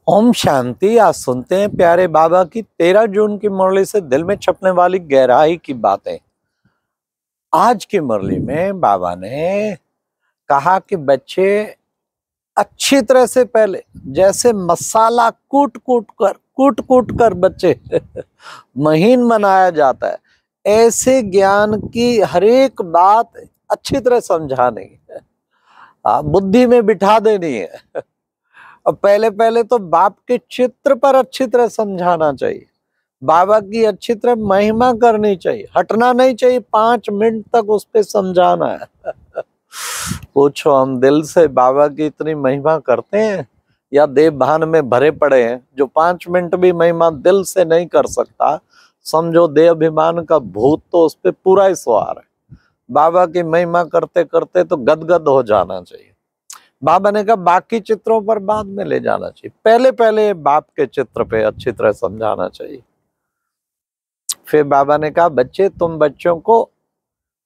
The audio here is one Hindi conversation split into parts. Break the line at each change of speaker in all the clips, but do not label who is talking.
ओम शांति। आज सुनते हैं प्यारे बाबा की 13 जून की मुरली से दिल में छपने वाली गहराई की बातें। आज की मुरली में बाबा ने कहा कि बच्चे अच्छी तरह से पहले जैसे मसाला कूट कूट कर बच्चे महीन बनाया जाता है, ऐसे ज्ञान की हर एक बात अच्छी तरह समझानी है, बुद्धि में बिठा देनी है। और पहले पहले तो बाप के चित्र पर अच्छी तरह समझाना चाहिए, बाबा की अच्छी तरह महिमा करनी चाहिए, हटना नहीं चाहिए, 5 मिनट तक उस पे समझाना है। पूछो, हम दिल से बाबा की इतनी महिमा करते हैं या देव भान में भरे पड़े हैं? जो 5 मिनट भी महिमा दिल से नहीं कर सकता, समझो देह अभिमान का भूत तो उस पे पूरा ही सवार है। बाबा की महिमा करते करते तो गदगद हो जाना चाहिए। बाबा ने कहा बाकी चित्रों पर बाद में ले जाना चाहिए, पहले पहले बाप के चित्र पे अच्छी तरह समझाना चाहिए। फिर बाबा ने कहा बच्चे, तुम बच्चों को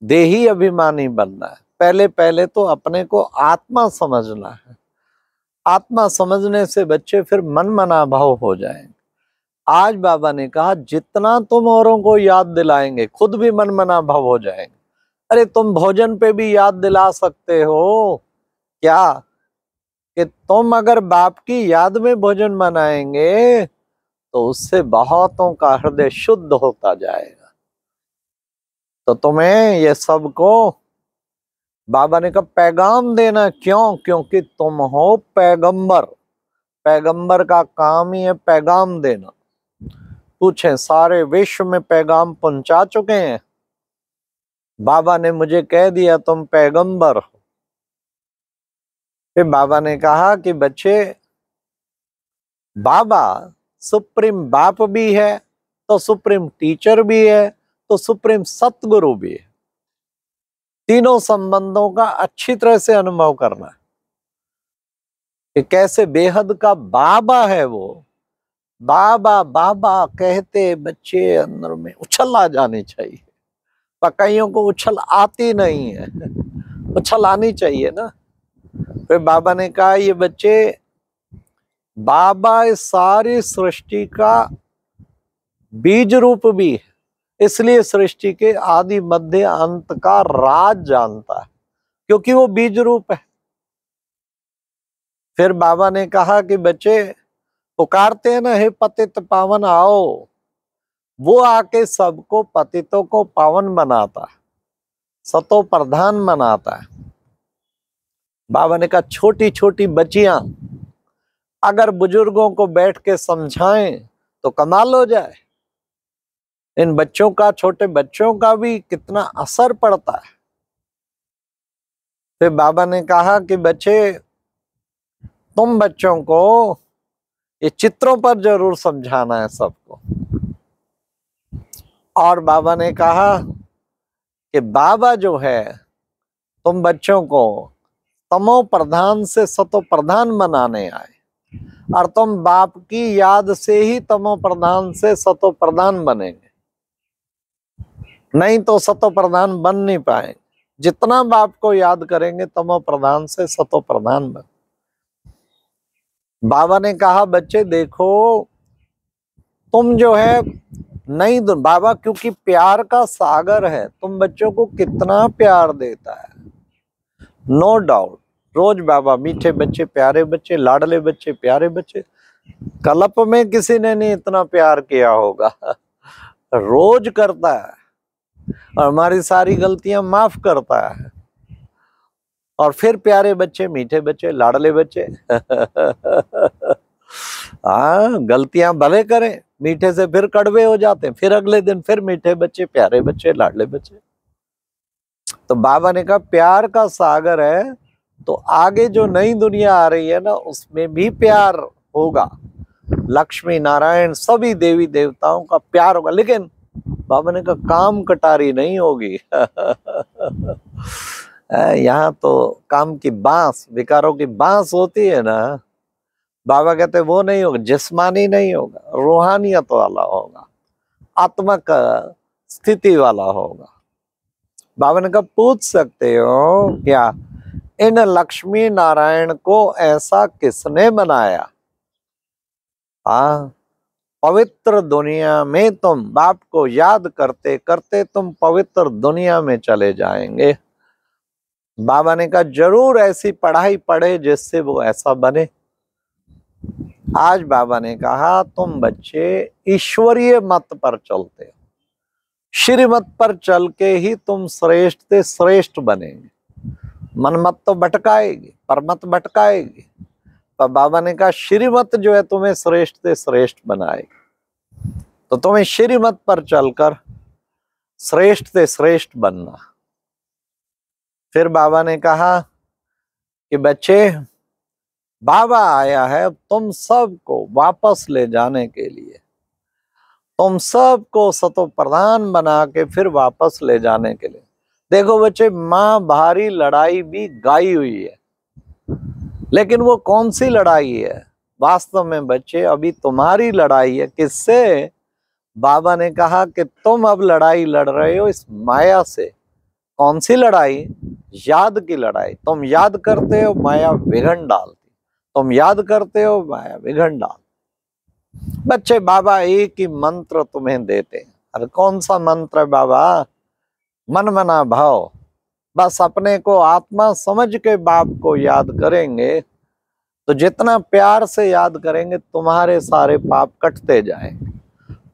देही अभिमानी बनना है, पहले पहले तो अपने को आत्मा समझना है। आत्मा समझने से बच्चे फिर मन मना भाव हो जाएंगे। आज बाबा ने कहा जितना तुम औरों को याद दिलाएंगे खुद भी मन मना भाव हो जाएंगे। अरे तुम भोजन पे भी याद दिला सकते हो क्या? कि तुम अगर बाप की याद में भोजन बनाएंगे तो उससे बहुतों का हृदय शुद्ध होता जाएगा। तो तुम्हें ये सबको बाबा ने कहा पैगाम देना। क्यों? क्योंकि तुम हो पैगंबर। पैगंबर का काम ही है पैगाम देना। पूछे सारे विश्व में पैगाम पहुंचा चुके हैं? बाबा ने मुझे कह दिया तुम पैगंबर हो। फिर बाबा ने कहा कि बच्चे, बाबा सुप्रीम बाप भी है, तो सुप्रीम टीचर भी है, तो सुप्रीम सतगुरु भी है। तीनों संबंधों का अच्छी तरह से अनुभव करना है कि कैसे बेहद का बाबा है वो। बाबा बाबा कहते बच्चे अंदर में उछल आ जानी चाहिए। कईयों को उछल आती नहीं है, उछल आनी चाहिए ना। फिर बाबा ने कहा ये बच्चे, बाबा इस सारी सृष्टि का बीज रूप भी है, इसलिए सृष्टि के आदि मध्य अंत का राज जानता है, क्योंकि वो बीज रूप है। फिर बाबा ने कहा कि बच्चे पुकारते हैं ना, हे पतित पावन आओ, वो आके सबको पतितों को पावन बनाता है, सतो प्रधान बनाता है। बाबा ने कहा छोटी छोटी बच्चियां अगर बुजुर्गों को बैठ के समझाएं तो कमाल हो जाए। इन बच्चों का, छोटे बच्चों का भी कितना असर पड़ता है। फिर बाबा ने कहा कि बच्चे, तुम बच्चों को ये चित्रों पर जरूर समझाना है सबको। और बाबा ने कहा कि बाबा जो है तुम बच्चों को तमो प्रधान से सतो प्रधान बनाने आए, और तुम बाप की याद से ही तमो प्रधान से सतो प्रधान बनेंगे, नहीं तो सतो प्रधान बन नहीं पाएंगे। जितना बाप को याद करेंगे तमो प्रधान से सतो प्रधान बन। बाबा ने कहा बच्चे देखो, तुम जो है नहीं, बाबा क्योंकि प्यार का सागर है, तुम बच्चों को कितना प्यार देता है। नो डाउट, रोज बाबा मीठे बच्चे, प्यारे बच्चे, लाडले बच्चे, प्यारे बच्चे, कल्प में किसी ने नहीं इतना प्यार किया होगा। रोज करता है और हमारी सारी गलतियां माफ करता है। और फिर प्यारे बच्चे, मीठे बच्चे, लाडले बच्चे। हाँ, गलतियां भले करें, मीठे से फिर कड़वे हो जाते हैं, फिर अगले दिन फिर मीठे बच्चे, प्यारे बच्चे, लाडले बच्चे। तो बाबा ने कहा प्यार का सागर है, तो आगे जो नई दुनिया आ रही है ना, उसमें भी प्यार होगा। लक्ष्मी नारायण सभी देवी देवताओं का प्यार होगा, लेकिन बाबा ने कहा काम कटारी नहीं होगी। यहाँ तो काम की बांस, विकारों की बांस होती है ना, बाबा कहते वो नहीं होगा, जिस्मानी नहीं होगा, रूहानियत वाला होगा, आत्मक स्थिति वाला होगा। बाबा ने कहा पूछ सकते हो क्या, इन लक्ष्मी नारायण को ऐसा किसने बनाया हाँ, पवित्र दुनिया में तुम बाप को याद करते करते तुम पवित्र दुनिया में चले जाएंगे। बाबा ने कहा जरूर ऐसी पढ़ाई पढ़े जिससे वो ऐसा बने। आज बाबा ने कहा तुम बच्चे ईश्वरीय मत पर चलते हो, श्रीमत पर चल के ही तुम श्रेष्ठ से श्रेष्ठ बनेंगे। मनमत तो भटकाएगी, परमत भटकाएगी, पर बाबा ने कहा श्रीमत जो है तुम्हें श्रेष्ठ से श्रेष्ठ बनाएगी। तो तुम्हें श्रीमत पर चलकर श्रेष्ठ से श्रेष्ठ बनना। फिर बाबा ने कहा कि बच्चे बाबा आया है तुम सबको वापस ले जाने के लिए, तुम सबको सतो प्रधान बना के फिर वापस ले जाने के लिए। देखो बच्चे, माँ भारी लड़ाई भी गाई हुई है, लेकिन वो कौन सी लड़ाई है? वास्तव में बच्चे अभी तुम्हारी लड़ाई है। किससे? बाबा ने कहा कि तुम अब लड़ाई लड़ रहे हो इस माया से। कौन सी लड़ाई? याद की लड़ाई। तुम याद करते हो, माया विघन डालती। तुम याद करते हो, माया विघन डाल। बच्चे, बाबा एक ही मंत्र तुम्हें देते हैं। अरे कौन सा मंत्र है बाबा? मन मना भाव। बस अपने को आत्मा समझ के बाप को याद करेंगे तो जितना प्यार से याद करेंगे तुम्हारे सारे पाप कटते जाएंगे,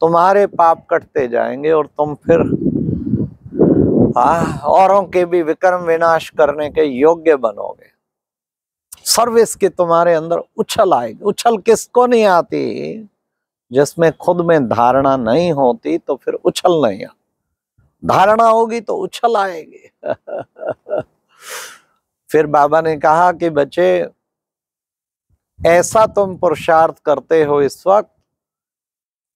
तुम्हारे पाप कटते जाएंगे और तुम फिर औरों के भी विक्रम विनाश करने के योग्य बनोगे। सर्विस की तुम्हारे अंदर उछल आएगी। उछल किसको नहीं आती? जिसमें खुद में धारणा नहीं होती तो फिर उछल नहीं आती। धारणा होगी तो उछल आएगी। फिर बाबा ने कहा कि बच्चे ऐसा तुम पुरुषार्थ करते हो इस वक्त,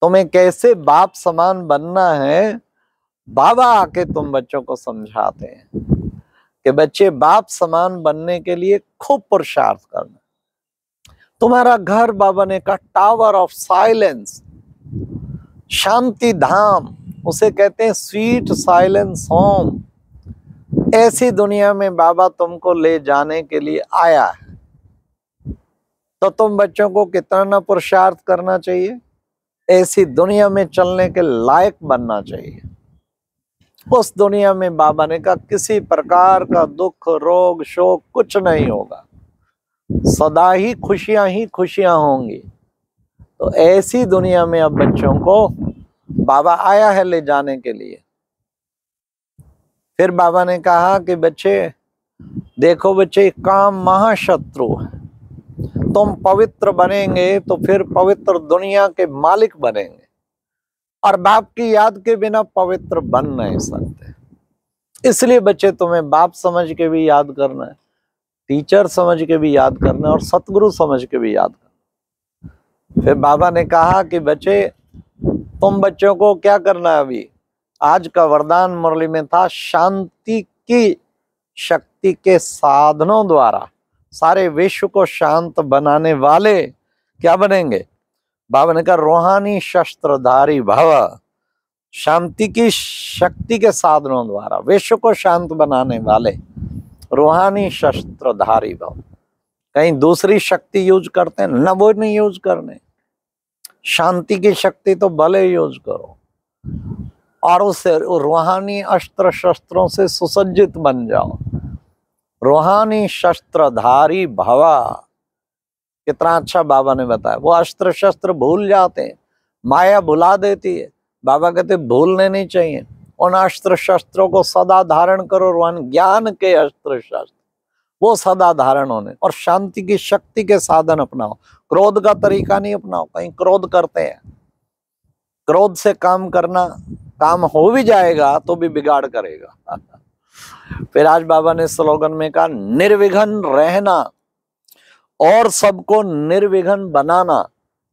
तुम्हें कैसे बाप समान बनना है बाबा आके तुम बच्चों को समझाते हैं कि बच्चे बाप समान बनने के लिए खूब पुरुषार्थ करना। तुम्हारा घर बाबा ने कहा टावर ऑफ साइलेंस, शांति धाम, उसे कहते हैं स्वीट साइलेंस होम। ऐसी दुनिया में बाबा तुमको ले जाने के लिए आया है। तो तुम बच्चों को कितना ना पुरुषार्थ करना चाहिए, ऐसी दुनिया में चलने के लायक बनना चाहिए। उस दुनिया में बाबा ने कहा किसी प्रकार का दुख रोग शोक कुछ नहीं होगा, सदा ही खुशियां होंगी। तो ऐसी दुनिया में अब बच्चों को बाबा आया है ले जाने के लिए। फिर बाबा ने कहा कि बच्चे देखो बच्चे, काम महाशत्रु है। तुम पवित्र बनेंगे तो फिर पवित्र दुनिया के मालिक बनेंगे, और बाप की याद के बिना पवित्र बन नहीं सकते। इसलिए बच्चे तुम्हें बाप समझ के भी याद करना है, टीचर समझ के भी याद करना है, और सतगुरु समझ के भी याद करना है। फिर बाबा ने कहा कि बच्चे तुम बच्चों को क्या करना है? अभी आज का वरदान मुरली में था, शांति की शक्ति के साधनों द्वारा सारे विश्व को शांत बनाने वाले क्या बनेंगे? बाबा ने कहा रूहानी शस्त्रधारी भव। शांति की शक्ति के साधनों द्वारा विश्व को शांत बनाने वाले रूहानी शस्त्रधारी भव। कहीं दूसरी शक्ति यूज करते हैं न, वो नहीं यूज करने। शांति की शक्ति तो भले यूज करो, और उससे रूहानी अस्त्र शस्त्रों से सुसज्जित बन जाओ। रूहानी शस्त्रधारी भवा। कितना अच्छा बाबा ने बताया। वो अस्त्र शस्त्र भूल जाते हैं, माया भुला देती है। बाबा कहते भूलने नहीं चाहिए। उन अस्त्र शस्त्रों को सदा धारण करो, रूहानी ज्ञान के अस्त्र शस्त्र वो सदा धारण होने, और शांति की शक्ति के साधन अपनाओ। क्रोध का तरीका नहीं अपनाओ। कहीं क्रोध करते हैं, क्रोध से काम करना, काम हो भी जाएगा तो भी बिगाड़ करेगा। फिर आज बाबा ने स्लोगन में कहा निर्विघ्न रहना और सबको निर्विघ्न बनाना,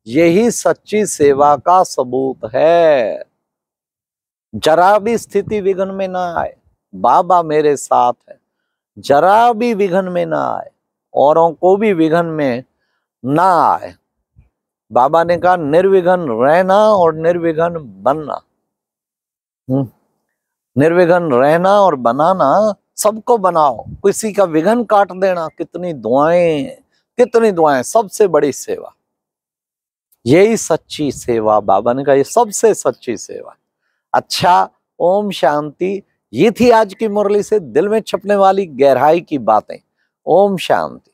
यही सच्ची सेवा का सबूत है। जरा भी स्थिति विघ्न में ना आए, बाबा मेरे साथ है। जरा भी विघ्न में ना आए, औरों को भी विघ्न में ना आए। बाबा ने कहा निर्विघ्न रहना और निर्विघ्न बनना। निर्विघ्न रहना और बनाना, सबको बनाओ, किसी का विघ्न काट देना। कितनी दुआएं, कितनी दुआएं। सबसे बड़ी सेवा यही सच्ची सेवा, बाबा ने कहा ये सबसे सच्ची सेवा। अच्छा, ओम शांति। ये थी आज की मुरली से दिल में छपने वाली गहराई की बातें। ओम शांति।